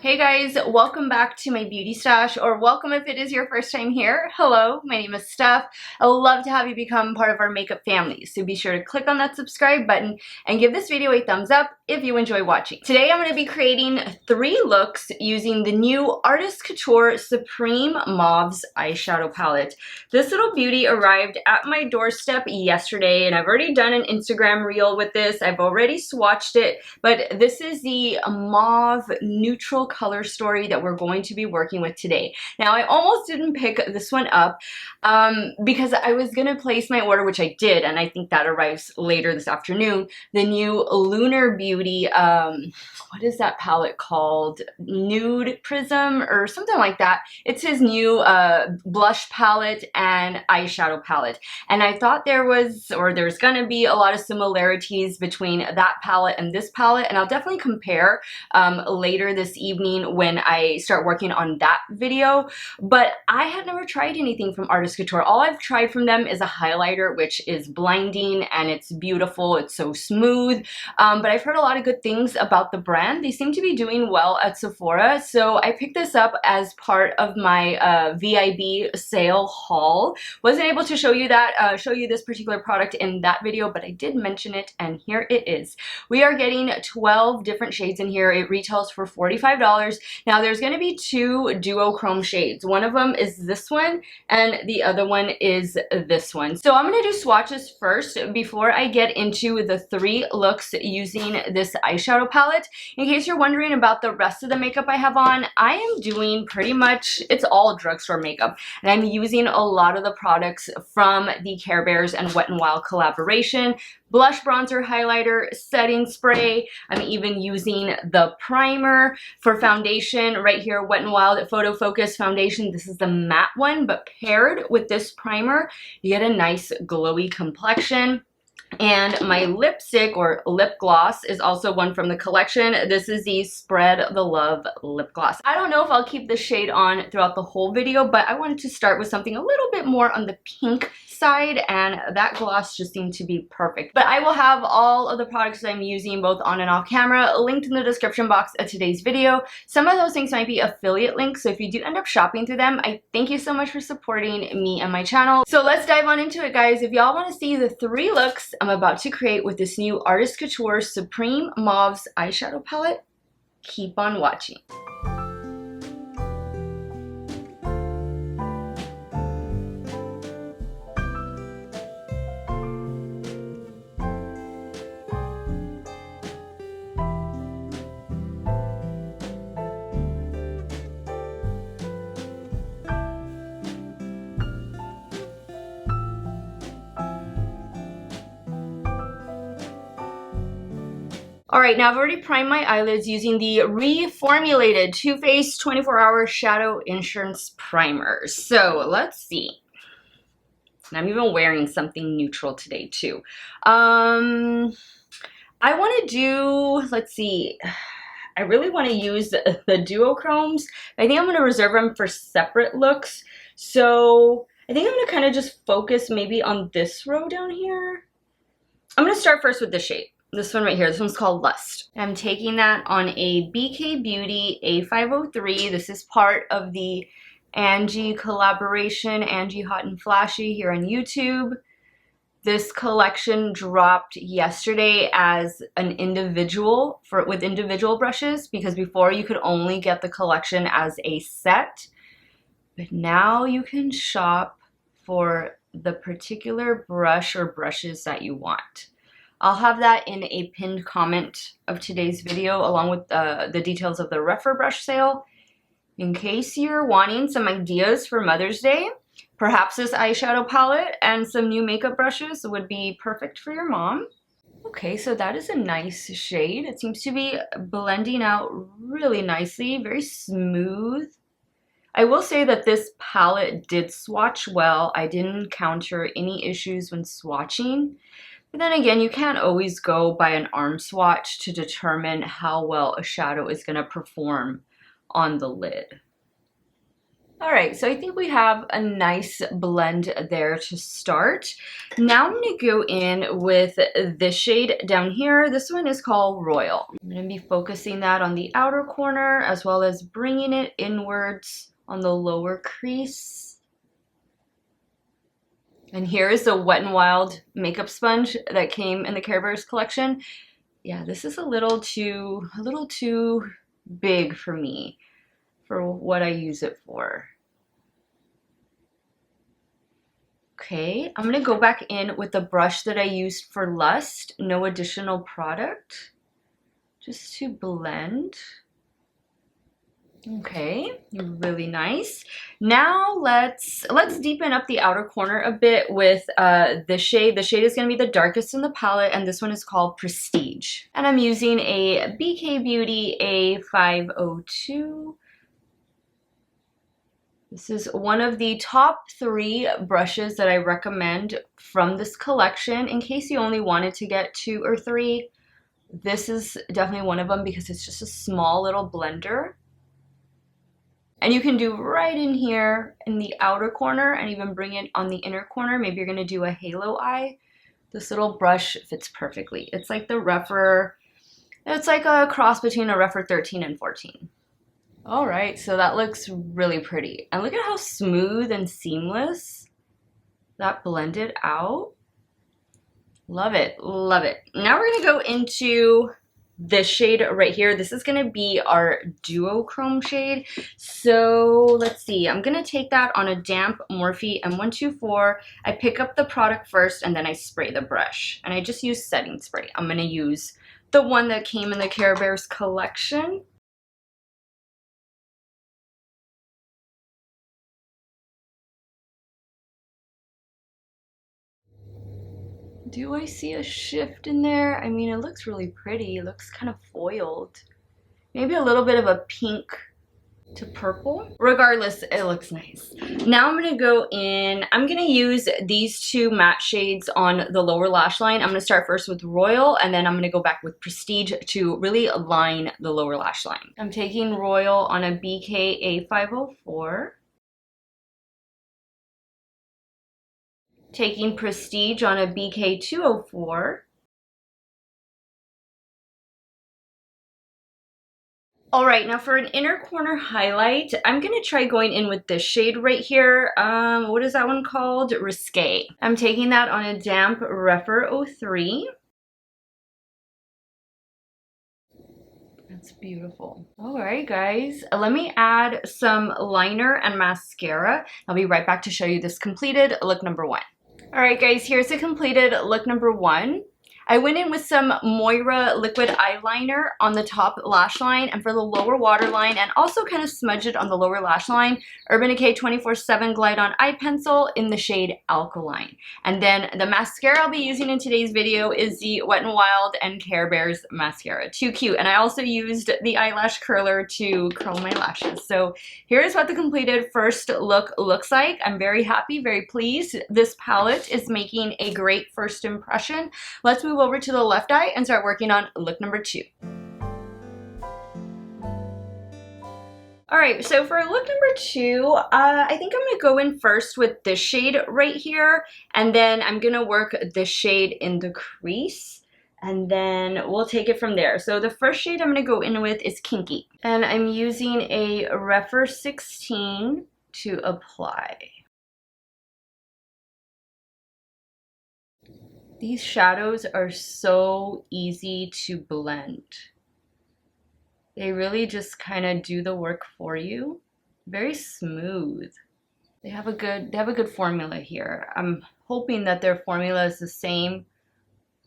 Hey guys, welcome back to my beauty stash, or welcome if it is your first time here. Hello, my name is Steff. I would love to have you become part of our makeup family, so be sure to click on that subscribe button and give this video a thumbs up if you enjoy watching. Today I'm going to be creating 3 looks using the new Artist Couture Supreme Mauves eyeshadow palette. This little beauty arrived at my doorstep yesterday, and I've already done an Instagram reel with this. I've already swatched it, but this is the mauve neutral color story that we're going to be working with today. Now, I almost didn't pick this one up because I was going to place my order, which I did, and I think that arrives later this afternoon. The new Lunar Beauty, what is that palette called? Nude Prism or something like that. It's his new blush palette and eyeshadow palette. And I thought there's going to be a lot of similarities between that palette and this palette, and I'll definitely compare later this evening when I start working on that video. But I had never tried anything from Artist Couture. All I've tried from them is a highlighter, which is blinding and it's beautiful. It's so smooth. But I've heard a lot of good things about the brand. They seem to be doing well at Sephora. So I picked this up as part of my VIB sale haul. Wasn't able to show you that, show you this particular product in that video, but I did mention it, and here it is. We are getting 12 different shades in here. It retails for $45. Now there's going to be 2 duochrome shades. One of them is this one and the other one is this one. So I'm going to do swatches first before I get into the 3 looks using this eyeshadow palette. In case you're wondering about the rest of the makeup I have on, I am doing pretty much, it's all drugstore makeup, and I'm using a lot of the products from the Care Bears and Wet n Wild collaboration. Blush, bronzer, highlighter, setting spray. I'm even using the primer. For foundation, right here, Wet n Wild Photo Focus foundation. This is the matte one, but paired with this primer, you get a nice glowy complexion. And my lipstick or lip gloss is also one from the collection. This is the Spread the Love lip gloss. I don't know if I'll keep this shade on throughout the whole video, but I wanted to start with something a little bit more on the pink side, and that gloss just seemed to be perfect. But I will have all of the products that I'm using both on and off camera linked in the description box of today's video. Some of those things might be affiliate links, so if you do end up shopping through them, I thank you so much for supporting me and my channel. So let's dive on into it, guys. If y'all want to see the 3 looks I'm about to create with this new Artist Couture Supreme Mauves eyeshadow palette, keep on watching. Alright, now I've already primed my eyelids using the reformulated Too Faced 24-Hour Shadow Insurance Primer. So, let's see. And I'm even wearing something neutral today, too. I want to do, let's see, I really want to use the duochromes. I think I'm going to reserve them for separate looks. So, I think I'm going to kind of just focus maybe on this row down here. I'm going to start first with this shade. This one right here, this one's called Lust. I'm taking that on a BK Beauty A503. This is part of the Angie collaboration, Angie Hot and Flashy here on YouTube. This collection dropped yesterday as an individual, with individual brushes, because before you could only get the collection as a set. But now you can shop for the particular brush or brushes that you want. I'll have that in a pinned comment of today's video, along with the details of the Refer brush sale. In case you're wanting some ideas for Mother's Day, perhaps this eyeshadow palette and some new makeup brushes would be perfect for your mom. Okay, so that is a nice shade. It seems to be blending out really nicely, very smooth. I will say that this palette did swatch well. I didn't encounter any issues when swatching. But then again, you can't always go by an arm swatch to determine how well a shadow is going to perform on the lid. Alright, so I think we have a nice blend there to start. Now I'm going to go in with this shade down here. This one is called Royal. I'm going to be focusing that on the outer corner as well as bringing it inwards on the lower crease. And here is the Wet n Wild makeup sponge that came in the Care Bears collection. Yeah, this is a little too big for me for what I use it for. Okay, I'm gonna go back in with the brush that I used for Lust, no additional product, just to blend. Okay, really nice. Now let's deepen up the outer corner a bit with this shade. The shade is going to be the darkest in the palette, and this one is called Prestige. And I'm using a BK Beauty A502. This is one of the top 3 brushes that I recommend from this collection. In case you only wanted to get 2 or 3, this is definitely one of them because it's just a small little blender. And you can do right in here in the outer corner and even bring it on the inner corner. Maybe you're going to do a halo eye. This little brush fits perfectly. It's like the Rephr, it's like a cross between a Rephr 13 and 14. All right, so that looks really pretty. And look at how smooth and seamless that blended out. Love it, love it. Now we're gonna go into this shade right here. This is gonna be our duochrome shade. So let's see, I'm gonna take that on a damp Morphe M124. I pick up the product first and then I spray the brush. And I just use setting spray. I'm gonna use the one that came in the Care Bears collection. Do I see a shift in there? I mean, it looks really pretty. It looks kind of foiled. Maybe a little bit of a pink to purple. Regardless, it looks nice. Now I'm going to go in. I'm going to use these 2 matte shades on the lower lash line. I'm going to start first with Royal, and then I'm going to go back with Prestige to really align the lower lash line. I'm taking Royal on a BK A504. Taking Prestige on a BK 204. All right, now for an inner corner highlight, I'm gonna try going in with this shade right here. What is that one called? Risque. I'm taking that on a damp Rephr 03. That's beautiful. All right, guys, let me add some liner and mascara. I'll be right back to show you this completed look number 1. All right, guys, here's the completed look number 1. I went in with some Moira liquid eyeliner on the top lash line, and for the lower waterline, and also kind of smudge it on the lower lash line, Urban Decay 24/7 Glide On Eye Pencil in the shade Alkaline. And then the mascara I'll be using in today's video is the Wet n Wild and Care Bears mascara. Too cute. And I also used the eyelash curler to curl my lashes. So here's what the completed first look looks like. I'm very happy, very pleased. This palette is making a great first impression. Let's move over to the left eye and start working on look number 2. All right, so for look number 2, I think I'm gonna go in first with this shade right here, and then I'm gonna work this shade in the crease, and then we'll take it from there. So the first shade I'm gonna go in with is Kinky, and I'm using a Rephr 16 to apply. These shadows are so easy to blend. They really just kind of do the work for you. Very smooth. They have a good formula here. I'm hoping that their formula is the same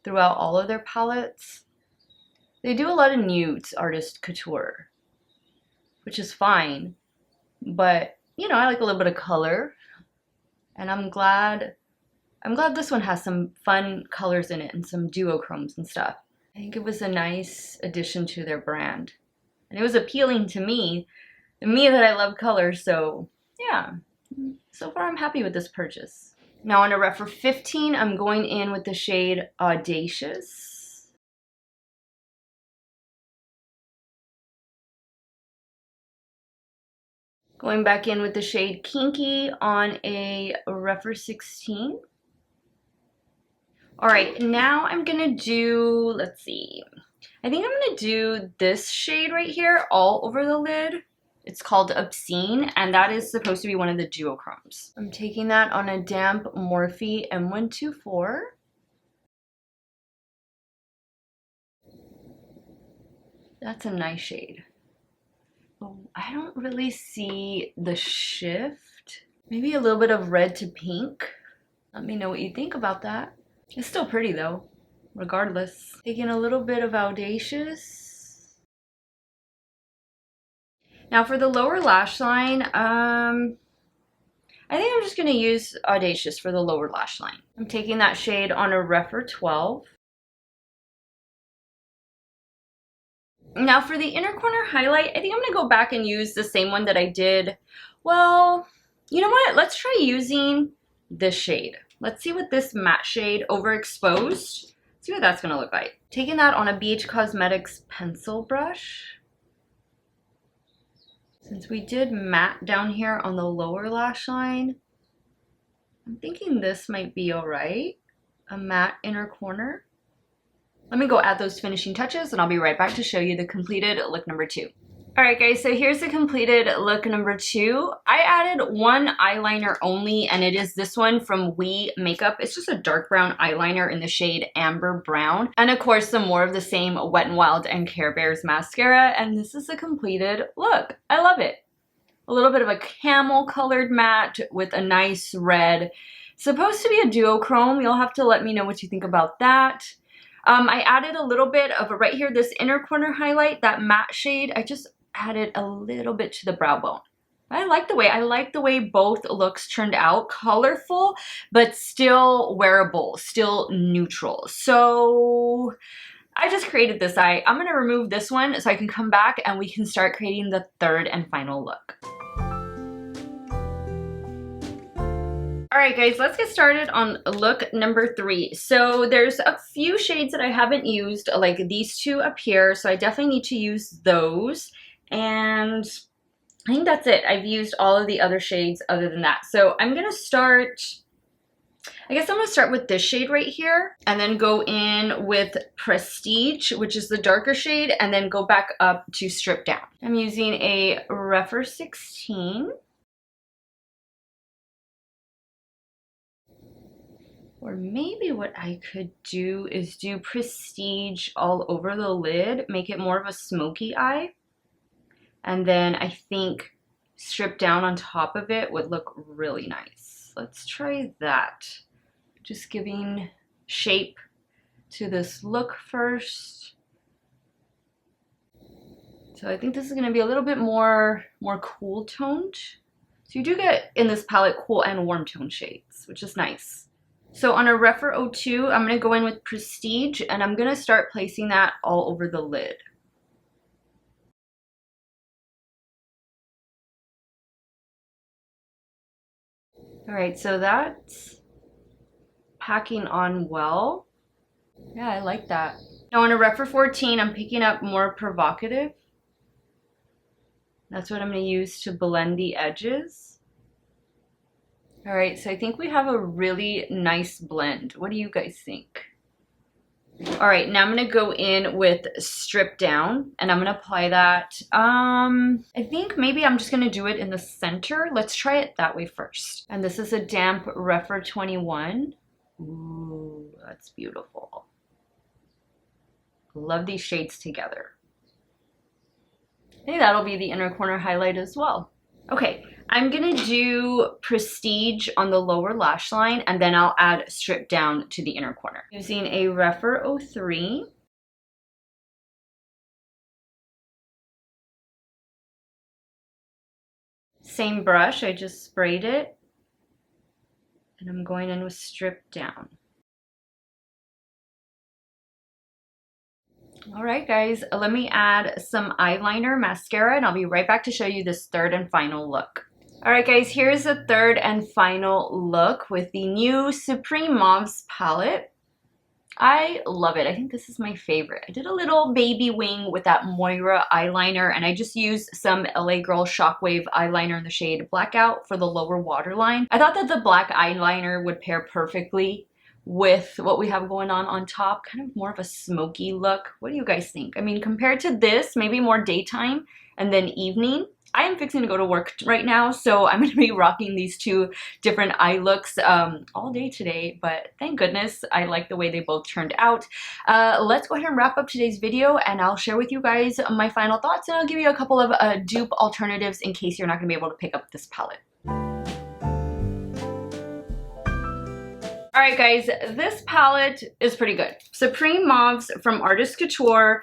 throughout all of their palettes. They do a lot of nudes, Artist Couture, which is fine. But, you know, I like a little bit of color. And I'm glad this one has some fun colors in it and some duochromes and stuff. I think it was a nice addition to their brand. And it was appealing to me that I love color, so yeah. So far I'm happy with this purchase. Now on a Rephr 15, I'm going in with the shade Audacious. Going back in with the shade Kinky on a Refer 16. All right, now I'm gonna do, let's see. I think I'm gonna do this shade right here all over the lid. It's called Obscene, and that is supposed to be one of the duochromes. I'm taking that on a damp Morphe M124. That's a nice shade. Oh, I don't really see the shift. Maybe a little bit of red to pink. Let me know what you think about that. It's still pretty though, regardless. Taking a little bit of Audacious. Now for the lower lash line, I think I'm just gonna use Audacious for the lower lash line. I'm taking that shade on a Refer 12. Now for the inner corner highlight, I think I'm gonna go back and use the same one that I did. Well, you know what? Let's try using this shade. Let's see what this matte shade, Overexposed, see what that's gonna look like. Taking that on a BH Cosmetics pencil brush. Since we did matte down here on the lower lash line, I'm thinking this might be all right. A matte inner corner. Let me go add those finishing touches and I'll be right back to show you the completed look number 2. All right guys, so here's the completed look number 2. I added one eyeliner only, and it is this one from We Makeup. It's just a dark brown eyeliner in the shade Amber Brown. And of course, some more of the same Wet n Wild and Care Bears mascara, and this is the completed look. I love it. A little bit of a camel colored matte with a nice red. Supposed to be a duochrome. You'll have to let me know what you think about that. I added a little bit of right here, this inner corner highlight, that matte shade. I just added a little bit to the brow bone. I like the way both looks turned out. Colorful, but still wearable, still neutral. So I just created this eye. I'm gonna remove this one so I can come back and we can start creating the third and final look. All right guys, let's get started on look number 3. So there's a few shades that I haven't used, like these two up here, so I definitely need to use those. And I think that's it. I've used all of the other shades other than that. So I'm gonna start, I guess I'm gonna start with this shade right here and then go in with Prestige, which is the darker shade, and then go back up to Strip Down. I'm using a Refer 16. Or maybe what I could do is do Prestige all over the lid, make it more of a smoky eye. And then I think Strip Down on top of it would look really nice. Let's try that. Just giving shape to this look first. So I think this is gonna be a little bit more cool toned. So you do get in this palette cool and warm tone shades, which is nice. So on a Refer 02, I'm going to go in with Prestige, and I'm going to start placing that all over the lid. All right, so that's packing on well. Yeah, I like that. Now on a Refer 14, I'm picking up more Provocative. That's what I'm going to use to blend the edges. All right, so I think we have a really nice blend. What do you guys think? All right, now I'm gonna go in with Strip Down, and I'm gonna apply that. I think maybe I'm just gonna do it in the center. Let's try it that way first. And this is a damp Refer 21. Ooh, that's beautiful. Love these shades together. I think that'll be the inner corner highlight as well. Okay, I'm gonna do Prestige on the lower lash line, and then I'll add Strip Down to the inner corner. Using a Refer 03. Same brush, I just sprayed it. And I'm going in with Strip Down. All right, guys, let me add some eyeliner, mascara, and I'll be right back to show you this third and final look. All right, guys, here's the third and final look with the new Supreme Mauves palette. I love it. I think this is my favorite. I did a little baby wing with that Moira eyeliner, and I just used some LA Girl Shockwave eyeliner in the shade Blackout for the lower waterline. I thought that the black eyeliner would pair perfectly with what we have going on top, kind of more of a smoky look. What do you guys think? I mean, compared to this, maybe more daytime and then evening. I am fixing to go to work right now, so I'm going to be rocking these two different eye looks all day today, but thank goodness I like the way they both turned out. Let's go ahead and wrap up today's video, and I'll share with you guys my final thoughts, and I'll give you a couple of dupe alternatives in case you're not going to be able to pick up this palette. Alright guys, this palette is pretty good. Supreme Mauves from Artist Couture.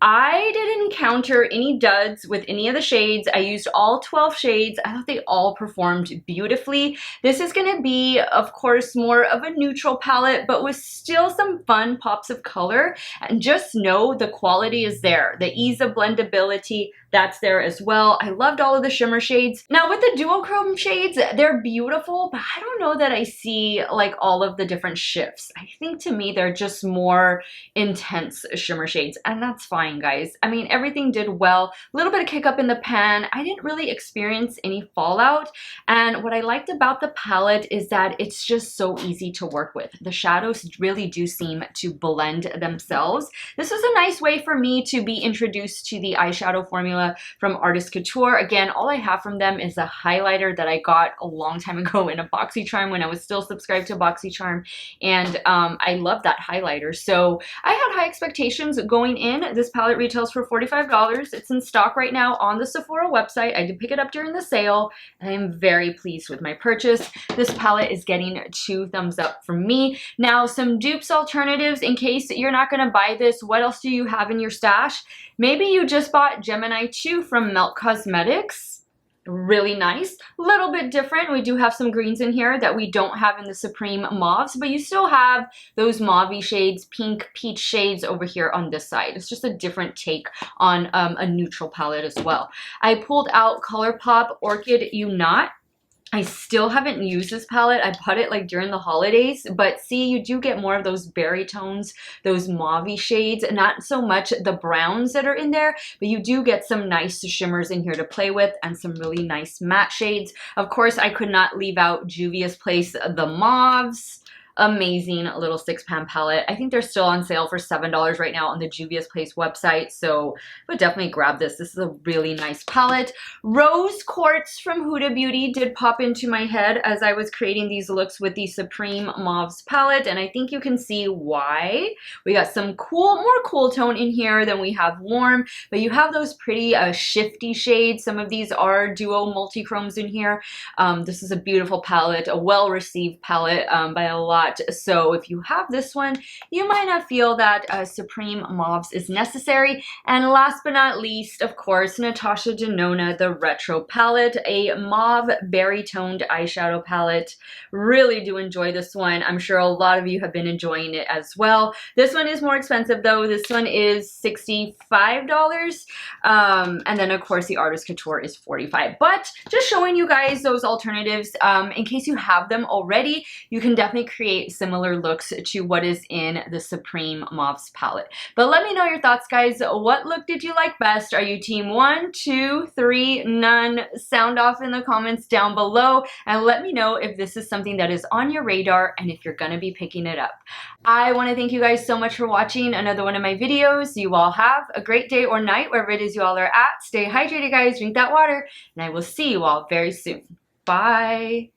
I didn't encounter any duds with any of the shades. I used all 12 shades. I thought they all performed beautifully. This is going to be, of course, more of a neutral palette, but with still some fun pops of color. And just know the quality is there. The ease of blendability, that's there as well. I loved all of the shimmer shades. Now with the duochrome shades, they're beautiful, but I don't know that I see like all of the different shifts. I think to me, they're just more intense shimmer shades, and that's fine, guys. I mean, everything did well. A little bit of kick up in the pan. I didn't really experience any fallout. And what I liked about the palette is that it's just so easy to work with. The shadows really do seem to blend themselves. This is a nice way for me to be introduced to the eyeshadow formula from Artist Couture. Again, all I have from them is a highlighter that I got a long time ago in a BoxyCharm when I was still subscribed to BoxyCharm, and I love that highlighter. So I had high expectations going in. This palette retails for $45. It's in stock right now on the Sephora website. I did pick it up during the sale, and I am very pleased with my purchase. This palette is getting 2 thumbs up from me. Now, some dupes alternatives in case you're not going to buy this. What else do you have in your stash? Maybe you just bought Gemini II from Melt Cosmetics. Really nice. A little bit different. We do have some greens in here that we don't have in the Supreme Mauves, but you still have those mauve shades, pink, peach shades over here on this side. It's just a different take on a neutral palette as well. I pulled out ColourPop Orchid You Not. I still haven't used this palette. I bought it like during the holidays, but see, you do get more of those berry tones, those mauve shades, not so much the browns that are in there, but you do get some nice shimmers in here to play with and some really nice matte shades. Of course, I could not leave out Juvia's Place, the Mauves. Amazing little 6-pan palette. I think they're still on sale for $7 right now on the Juvia's Place website, so I would definitely grab this. This is a really nice palette. Rose Quartz from Huda Beauty did pop into my head as I was creating these looks with the Supreme Mauves palette, and I think you can see why. We got some more cool tone in here than we have warm, but you have those pretty shifty shades. Some of these are duo multi-chromes in here. This is a beautiful palette, a well-received palette by a lot. So if you have this one, you might not feel that Supreme Mauves is necessary. And last but not least, of course, Natasha Denona, the Retro palette, a mauve berry toned eyeshadow palette. Really do enjoy this one. I'm sure a lot of you have been enjoying it as well. This one is more expensive though. This one is $65. And then of course the Artist Couture is $45. But just showing you guys those alternatives. In case you have them already, you can definitely create similar looks to what is in the Supreme Mauves palette. But let me know your thoughts, guys. What look did you like best? Are you team 1, 2, 3, none? Sound off in the comments down below, and let me know if this is something that is on your radar and if you're gonna be picking it up. I want to thank you guys so much for watching another one of my videos. You all have a great day or night wherever it is you all are at. Stay hydrated, guys. Drink that water, and I will see you all very soon. Bye.